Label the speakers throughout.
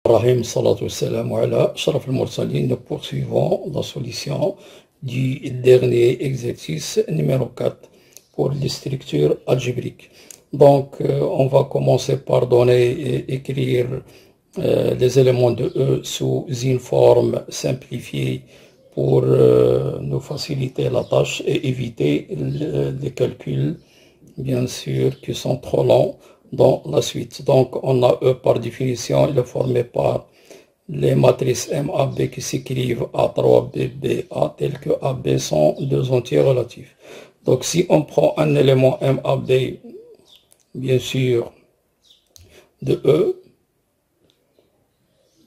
Speaker 1: Rahim, salatu salam ala Sharaf al-Mursalin. Nous poursuivons la solution du dernier exercice numéro 4 pour les structures algébriques. Donc, on va commencer par donner et écrire les éléments de E sous une forme simplifiée pour nous faciliter la tâche et éviter les calculs, bien sûr, qui sont trop longs dans la suite. Donc, on a E par définition, il est formé par les matrices MAB qui s'écrivent A3B, BA, telles que AB sont deux entiers relatifs. Donc, si on prend un élément MAB, bien sûr, de E,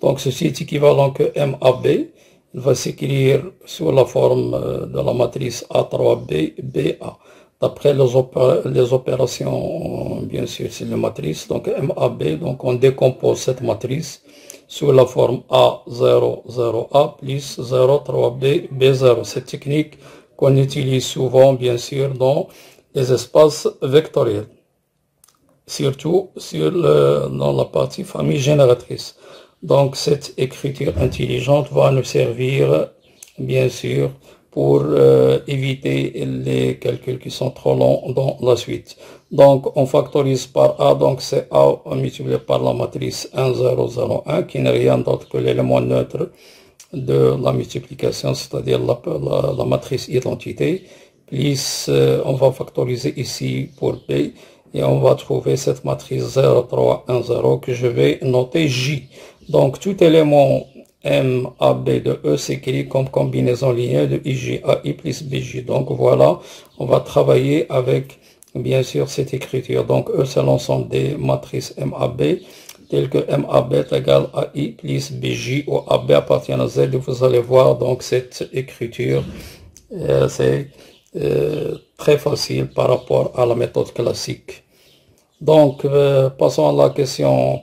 Speaker 1: donc ceci est équivalent que MAB, il va s'écrire sous la forme de la matrice A3B, BA. D'après les opérations, bien sûr, c'est les matrices, donc MAB, donc on décompose cette matrice sous la forme A0, 0A plus 0, 3B, B0. Cette technique qu'on utilise souvent, bien sûr, dans les espaces vectoriels, surtout dans la partie famille génératrice. Donc, cette écriture intelligente va nous servir, bien sûr, pour éviter les calculs qui sont trop longs dans la suite. Donc, on factorise par A, donc c'est A multiplié par la matrice 1, 0, 0, 1, qui n'est rien d'autre que l'élément neutre de la multiplication, c'est-à-dire la matrice identité, plus on va factoriser ici pour B, et on va trouver cette matrice 0, 3, 1, 0, que je vais noter J. Donc, tout élément MAB de E s'écrit comme combinaison linéaire de IJAI plus BJ. Donc voilà, on va travailler avec, bien sûr, cette écriture. Donc E, c'est l'ensemble des matrices MAB, telles que MAB est égal à I plus BJ, où AB appartient à Z. Et vous allez voir, donc, cette écriture, c'est très facile par rapport à la méthode classique. Donc, passons à la question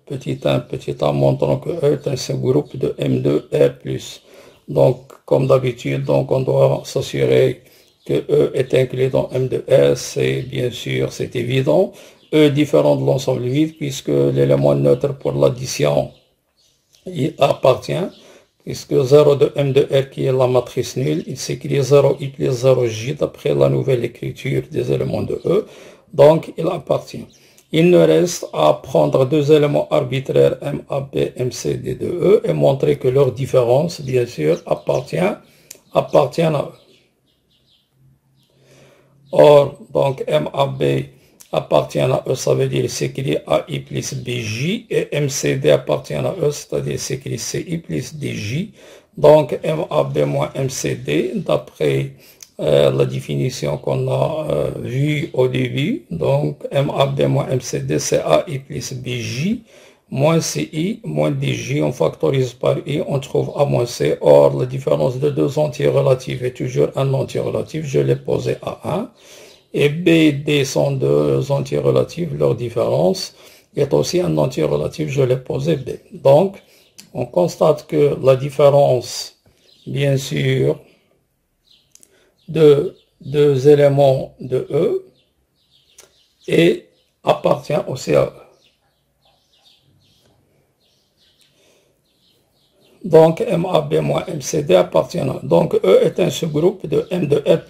Speaker 1: petit 1, montrant que E est un sous-groupe de M2R+. Donc, comme d'habitude, donc on doit s'assurer que E est inclus dans M2R. C'est bien sûr, c'est évident. E est différent de l'ensemble vide puisque l'élément neutre pour l'addition il appartient, puisque 0 de M2R qui est la matrice nulle, il s'écrit 0I plus 0J d'après la nouvelle écriture des éléments de E. Donc, il appartient. Il nous reste à prendre deux éléments arbitraires MAB, MCD de E et montrer que leur différence, bien sûr, appartient à E. Or, donc, MAB appartient à E, ça veut dire s'écrit AI plus BJ, et MCD appartient à E, c'est-à-dire s'écrit CI plus DJ. Donc, MAB moins MCD, d'après la définition qu'on a vue au début, donc MAB moins MCD, c'est AI plus BJ, moins CI, moins DJ, on factorise par I, on trouve A moins C. Or, la différence de deux entiers relatifs est toujours un entier relatif, je l'ai posé à 1. Et B et D sont deux entiers relatifs, leur différence est aussi un entier relatif, je l'ai posé B. Donc, on constate que la différence, bien sûr, de deux éléments de E et appartient aussi à E. Donc, MAB moins MCD appartient à E. Donc, E est un sous-groupe de M de R+.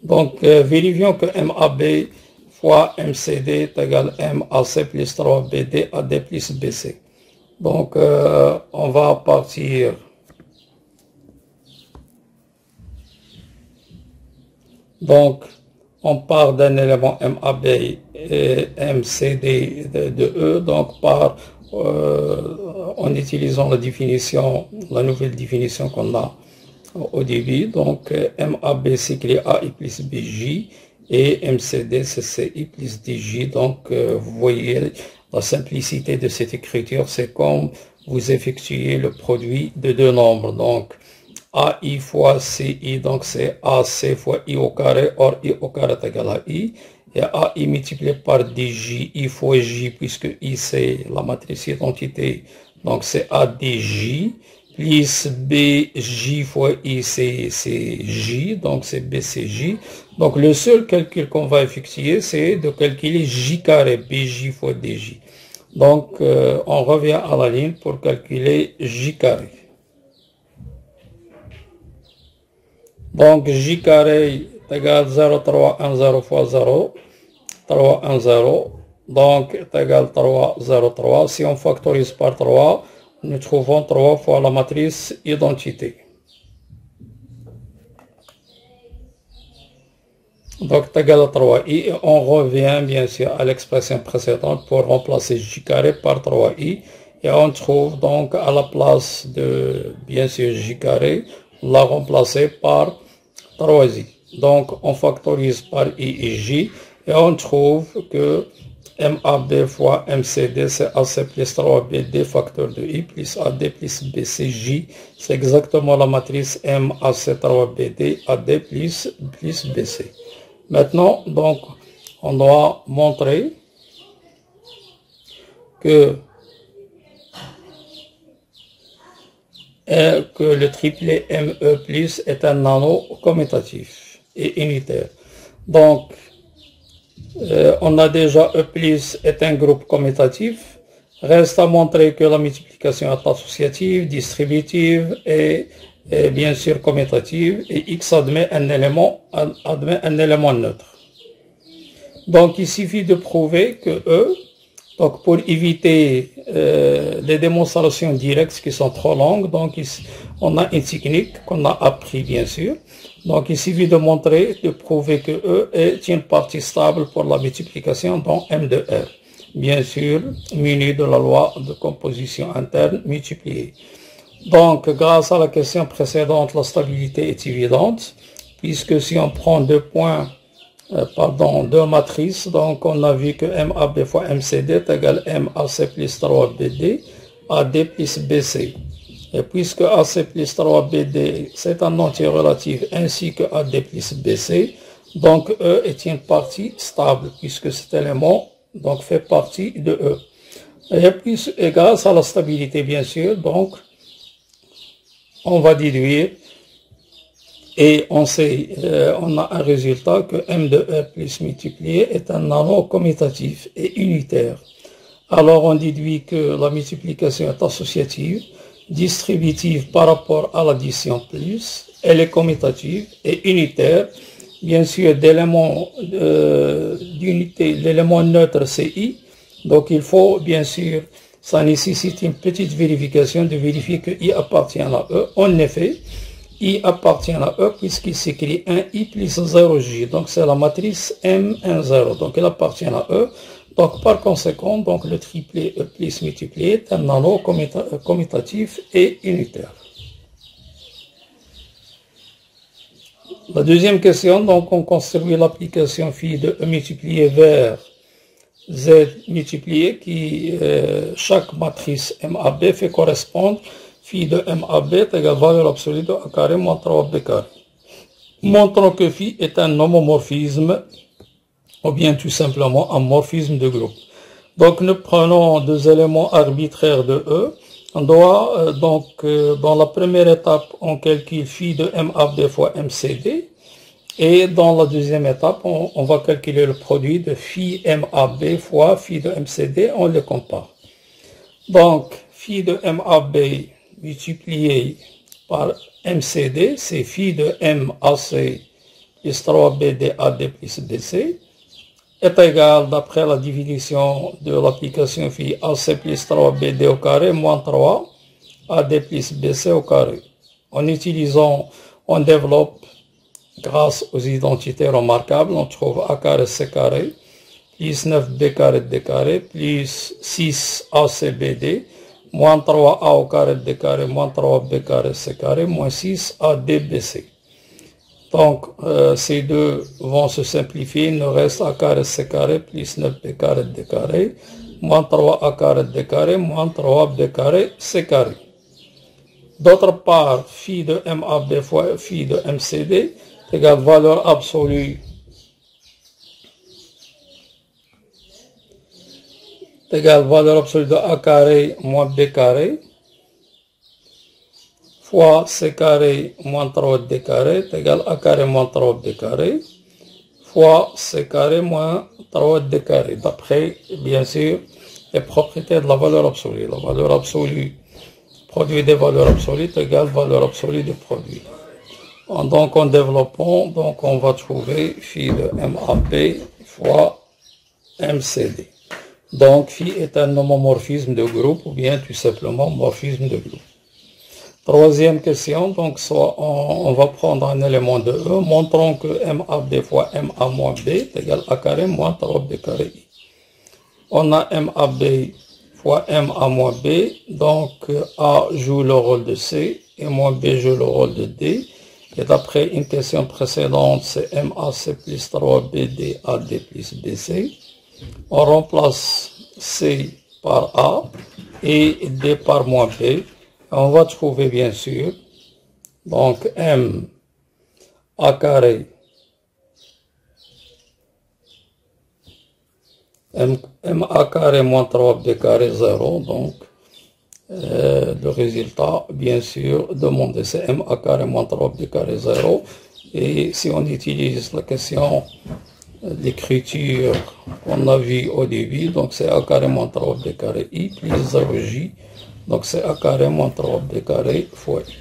Speaker 1: Donc, vérifions que MAB fois MCD est égal à MAC plus 3BD AD plus BC. Donc, on va partir donc, on part d'un élément MAB et MCD de E, donc en utilisant la définition, la nouvelle définition qu'on a au début. Donc, MAB s'écrit AI plus BJ et MCD c'est CI plus DJ. Donc, vous voyez la simplicité de cette écriture, c'est comme vous effectuez le produit de deux nombres. Donc, AI fois CI, donc c'est AC fois I au carré, or I au carré est égal à I. Et AI multiplié par DJ, I fois J, puisque I c'est la matrice identité, donc c'est ADJ. plus BJ fois I, c'est J, donc c'est BCJ. Donc le seul calcul qu'on va effectuer, c'est de calculer J carré, BJ fois DJ. Donc on revient à la ligne pour calculer J carré. Donc J carré est égal à 0,310 fois 0, 310. Donc est égal à 303. Si on factorise par 3, nous trouvons 3 fois la matrice identité. Donc est égal à 3i et on revient bien sûr à l'expression précédente pour remplacer j carré par 3i et on trouve donc à la place de bien sûr j carré, on l'a remplacé par 3i. Donc on factorise par i et j et on trouve que MAB fois MCD, c'est AC plus 3BD facteur de I plus AD plus BCJ. C'est exactement la matrice MAC 3BD, AD plus BC. Maintenant, donc, on doit montrer que le triplet ME plus est un nano commutatif et unitaire. Donc, on a déjà E plus est un groupe commutatif. Reste à montrer que la multiplication est associative, distributive et bien sûr commutative. Et X admet un élément neutre. Donc il suffit de prouver que E, donc pour éviter les démonstrations directes qui sont trop longues, donc on a une technique qu'on a appris bien sûr. Donc il suffit de montrer, de prouver que E est une partie stable pour la multiplication dans M de R. Bien sûr, muni de la loi de composition interne multipliée. Donc grâce à la question précédente, la stabilité est évidente, puisque si on prend deux matrices, donc on a vu que MAB fois MCD est égal à MAC plus 3BD, AD plus BC. Et puisque AC plus 3BD, c'est un entier relatif ainsi que AD plus BC, donc E est une partie stable, puisque cet élément donc, fait partie de E. Et grâce à la stabilité, bien sûr, donc, on va déduire et on sait, on a un résultat que M de E plus multiplié est un nano commutatif et unitaire. Alors on déduit que la multiplication est associative, distributive par rapport à l'addition plus, elle est commutative et unitaire. Bien sûr, d'éléments d'unité, l'élément neutre c'est I, donc il faut bien sûr, ça nécessite une petite vérification de vérifier que I appartient à E. En effet, I appartient à E puisqu'il s'écrit 1I plus 0J, donc c'est la matrice M10, donc elle appartient à E. Donc, par conséquent, donc, le triplet E plus multiplié est un nano commutatif et unitaire. La deuxième question, donc, on construit l'application phi de E multiplié vers Z multiplié qui, chaque matrice MAB fait correspondre phi de MAB est égal à valeur absolue de A carré moins 3B carré. Montrons que phi est un homomorphisme ou bien tout simplement un morphisme de groupe. Donc nous prenons deux éléments arbitraires de E. On doit dans la première étape, on calcule phi de MAB fois MCD. Et dans la deuxième étape, on va calculer le produit de phi MAB fois phi de MCD, on les compare. Donc phi de MAB multiplié par MCD, c'est phi de MAC plus 3BD AD plus BC. Est égal, d'après la division de l'application phi AC plus 3BD au carré moins 3 AD plus BC au carré. En utilisant, on développe, grâce aux identités remarquables, on trouve A carré C carré plus 9B carré D carré plus 6 ACBD moins 3A au carré D carré moins 3B carré C carré moins 6 ADBC. Donc, ces deux vont se simplifier. Il nous reste A carré C carré plus 9B carré D carré, moins 3A carré D carré, moins 3B carré C carré. D'autre part, phi de MAB fois phi de MCD égale valeur absolue de A carré moins B carré fois C carré moins 3D carré est égal à A carré moins 3B carré fois C carré moins 3D carré, d'après, bien sûr, les propriétés de la valeur absolue. La valeur absolue, produit des valeurs absolues est égal à valeur absolue du produit. Donc, en développant, donc, on va trouver phi de MAB fois MCD. Donc, phi est un homomorphisme de groupe ou bien tout simplement morphisme de groupe. Troisième question, donc soit on va prendre un élément de E, montrons que MAB fois MA moins B est égal à A carré moins 3B carré I. On a MAB fois MA moins B, donc A joue le rôle de C et moins B joue le rôle de D. Et d'après une question précédente, c'est MAC plus 3BD AD plus BC. On remplace C par A et D par moins B. On va trouver bien sûr, donc M A carré, M A carré moins 3B carré 0, donc le résultat, bien sûr, demandé c'est M A carré moins 3B carré 0. Et si on utilise la question d'écriture qu'on a vu au début, donc c'est A carré moins 3B carré I plus 0J. Donc c'est A carré moins 3B carré fois I.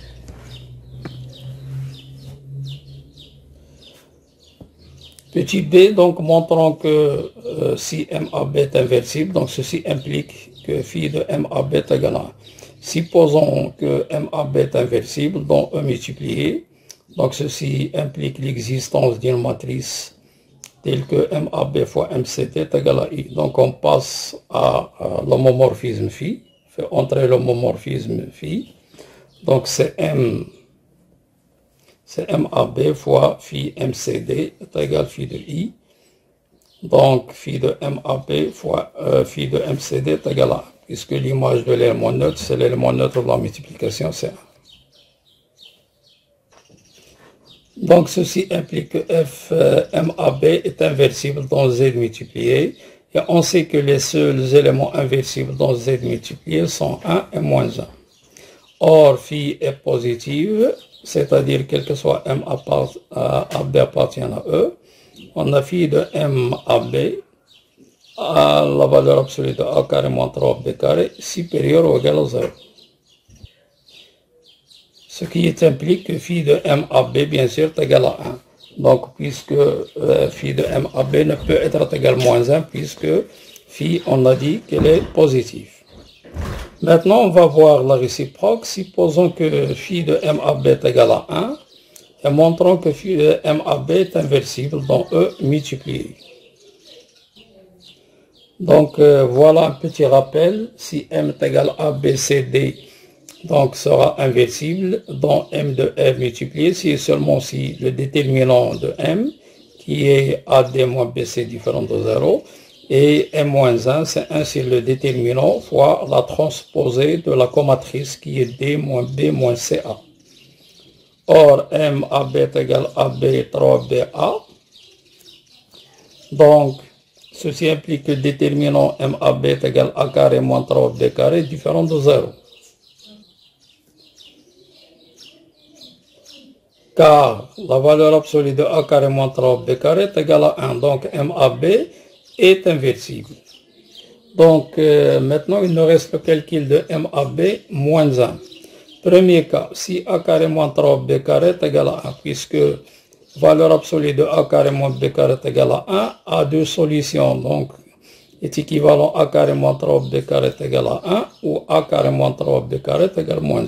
Speaker 1: Petit b, donc montrons que si MAB est inversible, donc ceci implique que phi de MAB est égal à 1. Supposons que MAB est inversible, donc E multiplié, donc ceci implique l'existence d'une matrice telle que MAB fois MCD est égal à I. Donc on passe à l'homomorphisme phi. Fait entrer l'homomorphisme phi, donc c'est MAB fois phi MCD est égal à phi de I, donc phi de MAB fois phi de MCD est égal à 1, puisque l'image de l'élément neutre, c'est l'élément neutre de la multiplication, c'est 1. Donc ceci implique que f MAB est inversible dans Z multiplié. Et on sait que les seuls éléments inversibles dans Z multiplié sont 1 et moins 1. Or, phi est positive, c'est-à-dire quel que soit MAB appartient à E. On a phi de MAB à la valeur absolue de A carré moins 3B carré supérieure ou égale à 0. Ce qui implique que phi de MAB, bien sûr, est égal à 1. Donc, puisque phi de MAB ne peut être égal à moins 1, puisque phi, on a dit qu'elle est positive. Maintenant, on va voir la réciproque. Supposons que phi de MAB est égal à 1, et montrons que phi de MAB est inversible dans E multiplié. Donc, voilà un petit rappel. Si M est égal à ABCD, donc sera inversible dans M de R multiplié si et seulement si le déterminant de M, qui est AD moins BC différent de 0, et M moins 1, c'est 1 sur le déterminant fois la transposée de la comatrice qui est D moins B moins CA. Or, M AB est égal à B 3BA. Donc, ceci implique que le déterminant MAB est égal à A carré moins 3B carré différent de 0. Car la valeur absolue de A carré moins 3B carré est égale à 1. Donc MAB est inversible. Donc maintenant il nous reste le calcul de MAB moins 1. Premier cas, si A carré moins 3B carré est égal à 1, puisque valeur absolue de A carré moins B carré est égale à 1, a deux solutions. Donc est équivalent A carré moins 3B carré est égal à 1 ou A carré moins 3B carré est égal à moins 1.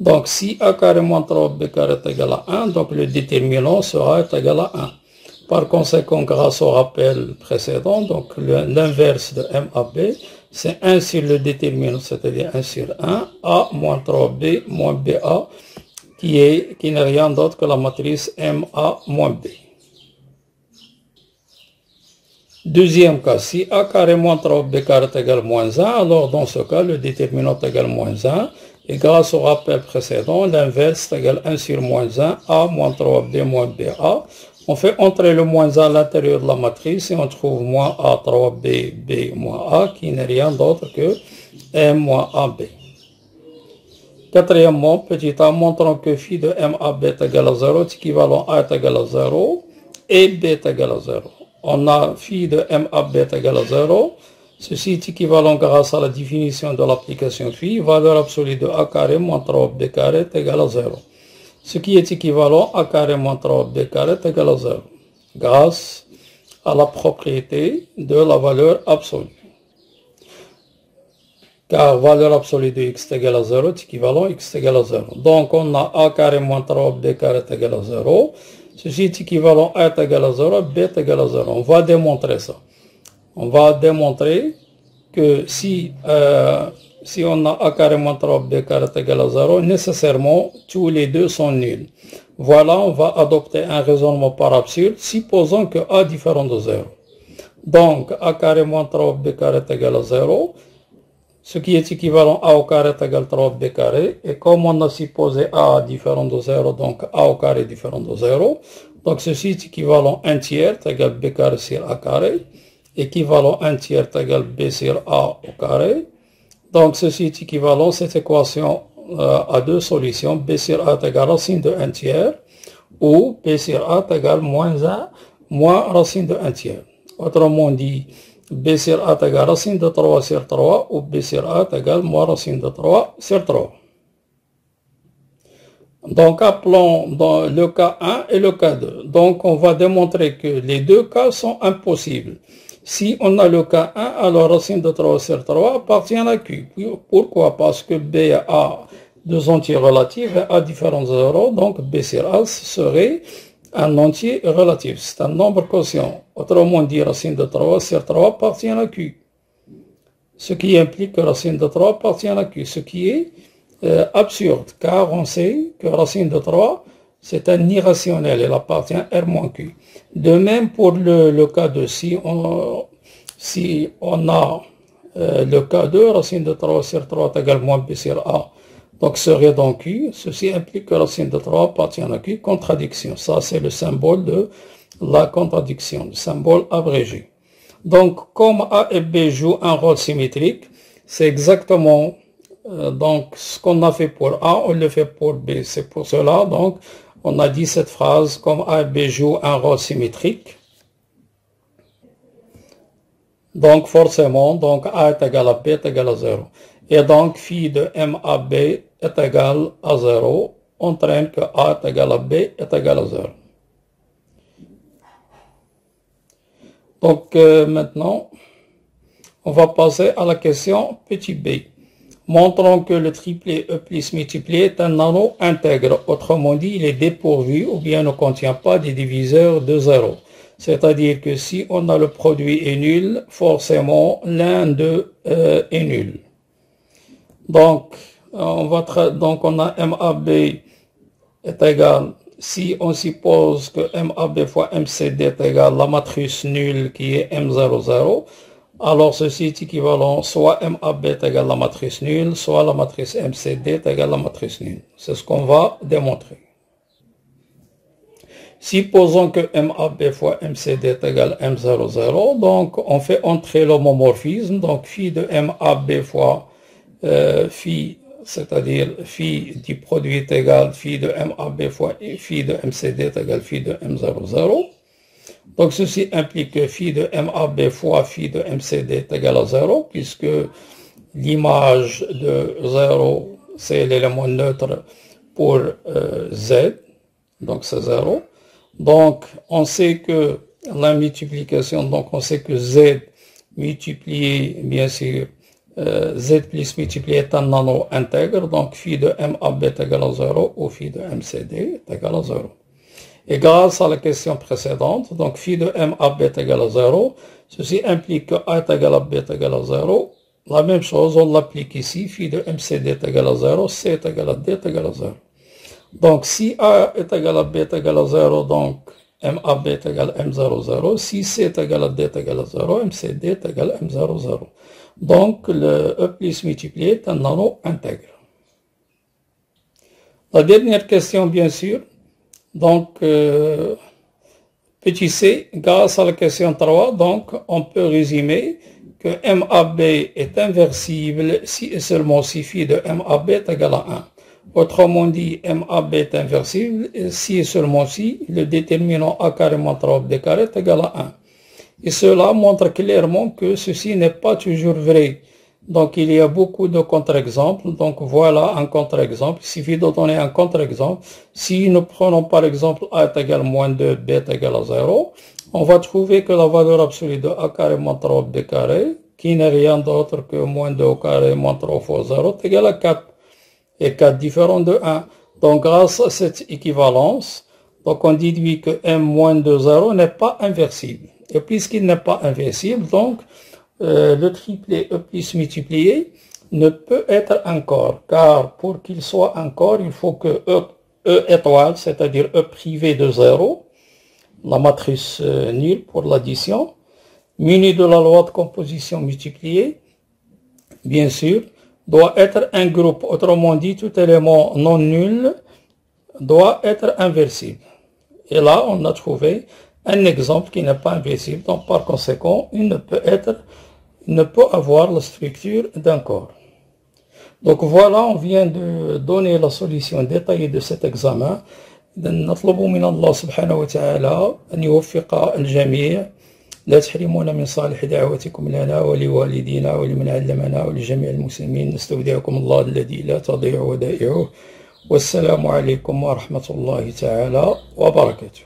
Speaker 1: Donc, si A carré moins 3B carré est égal à 1, donc le déterminant sera égal à 1. Par conséquent, grâce au rappel précédent, donc l'inverse de MAB, c'est 1 sur le déterminant, c'est-à-dire 1 sur 1, A moins 3B moins BA, qui n'est rien d'autre que la matrice MA moins B. Deuxième cas, si A carré moins 3B carré est égal à moins 1, alors dans ce cas, le déterminant est égal à moins 1. Et grâce au rappel précédent, l'inverse est égal à 1 sur moins 1, A moins 3B moins BA. On fait entrer le moins 1 à l'intérieur de la matrice et on trouve moins A 3B, B moins A, qui n'est rien d'autre que M moins AB. Quatrièmement, petit a, montrons que phi de MAB est égal à 0 est équivalent à est égal à 0 et B est égal à 0. On a phi de MAB est égal à 0. Ceci est équivalent grâce à la définition de l'application phi. Valeur absolue de A carré moins 3B carré est égal à 0. Ce qui est équivalent à A carré moins 3B carré est égal à 0. Grâce à la propriété de la valeur absolue. Car valeur absolue de x est égale à 0 est équivalent à x est égal à 0. Donc on a A carré moins 3B carré est égal à 0. Ceci est équivalent à A est égal à 0, B est égal à 0. On va démontrer ça. On va démontrer que si on a A carré moins 3B carré est égal à 0, nécessairement tous les deux sont nuls. Voilà, on va adopter un raisonnement par absurde, supposons que A est différent de 0. Donc A carré moins 3B carré est égal à 0. Ce qui est équivalent à A au carré est égal à 3B carré. Et comme on a supposé A différent de 0, donc A au carré est différent de 0. Donc ceci est équivalent à 1 tiers est égal à B carré sur A carré. Équivalent à 1 tiers est égal à B sur A au carré. Donc ceci est équivalent, cette équation a deux solutions. B sur A est égal à racine de 1 tiers. Ou B sur A est égal à moins 1 moins racine de 1 tiers. Autrement dit, B sur A est égal à racine de 3 sur 3 ou B sur A est égal à moins racine de 3 sur 3. Donc appelons dans le cas 1 et le cas 2. Donc on va démontrer que les deux cas sont impossibles. Si on a le cas 1, alors racine de 3 sur 3 appartient à Q. Pourquoi? Parce que B a deux entiers relatifs et A différent de 0, donc B sur A serait un entier relatif, c'est un nombre quotient. Autrement dit, racine de 3 sur 3 appartient à Q. Ce qui implique que racine de 3 appartient à Q, ce qui est absurde, car on sait que racine de 3, c'est un irrationnel, elle appartient à R-Q. De même pour le cas 2, si on a le cas 2, racine de 3 sur 3 est égal à moins B sur A, donc serait dans Q, ceci implique que racine de 3 appartient à Q, contradiction. Ça, c'est le symbole de la contradiction, le symbole abrégé. Donc, comme A et B jouent un rôle symétrique, c'est exactement donc ce qu'on a fait pour A, on le fait pour B. C'est pour cela, donc, on a dit cette phrase, comme A et B jouent un rôle symétrique. Donc, forcément, donc A est égal à B est égal à 0. Et donc, phi de MAB est égal à 0, entraîne que A est égal à B est égal à 0. Donc, maintenant, on va passer à la question petit b. Montrons que le triplet E plus multiplié est un anneau intègre. Autrement dit, il est dépourvu ou bien ne contient pas des diviseurs de 0. C'est-à-dire que si on a le produit est nul, forcément l'un d'eux est nul. Donc, on a MAB est égal, si on suppose que MAB fois MCD est égal à la matrice nulle qui est M00, alors ceci est équivalent soit MAB est égal à la matrice nulle, soit la matrice MCD est égal à la matrice nulle. C'est ce qu'on va démontrer. Supposons que MAB fois MCD est égal à M00, donc on fait entrer l'homomorphisme, donc phi de MAB fois phi, c'est-à-dire phi du produit est égal phi de MAB fois phi de MCD est égal phi de M00. Donc ceci implique que phi de MAB fois phi de MCD est égal à 0, puisque l'image de 0, c'est l'élément neutre pour Z, donc c'est 0. Donc on sait que la multiplication, donc on sait que Z multiplié, bien sûr, Z plus multiplié est un anneau intègre, donc phi de MAB est égal à 0 ou phi de MCD est égal à 0. Et grâce à la question précédente, donc phi de MAB est égal à 0, ceci implique que A est égal à B est égal à 0. La même chose, on l'applique ici, phi de MCD est égal à 0, C est égal à D est égal à 0. Donc si A est égal à B est égal à 0, donc MAB est égal à M00. Si C est égal à D est égal à 0, MCD est égal à M00. Donc le E plus multiplié est un anneau intègre. La dernière question, bien sûr, donc petit c, grâce à la question 3, donc on peut résumer que MAB est inversible si et seulement si phi de MAB est égal à 1. Autrement dit, MAB est inversible si et seulement si le déterminant A carré moins 3B carré est égal à 1. Et cela montre clairement que ceci n'est pas toujours vrai. Donc il y a beaucoup de contre-exemples. Donc voilà un contre-exemple. Il suffit de donner un contre-exemple. Si nous prenons par exemple A est égal à moins 2, B est égal à 0, on va trouver que la valeur absolue de A carré moins 3B carré, qui n'est rien d'autre que moins 2 au carré moins 3 fois 0, est égal à 4. Et 4 différent de 1. Donc grâce à cette équivalence, donc on déduit que M moins de 0 n'est pas inversible. Et puisqu'il n'est pas inversible, donc le triplet E plus multiplié ne peut être un corps. Car pour qu'il soit un corps, il faut que E étoile, c'est-à-dire E privé de 0, la matrice nulle pour l'addition, munie de la loi de composition multipliée, bien sûr, doit être un groupe. Autrement dit, tout élément non nul doit être inversible. Et là, on a trouvé un exemple qui n'est pas inversible. Donc, par conséquent, il ne peut avoir la structure d'un corps. Donc, voilà, on vient de donner la solution détaillée de cet examen. نطلب من الله سبحانه وتعالى أن يوفق الجميع. لا تحرمونا من صالح دعوتكم لنا ولوالدينا ولمن علمنا ولجميع المسلمين. نستودعكم الله الذي لا تضيع ودائعه. والسلام عليكم ورحمة الله تعالى وبركاته.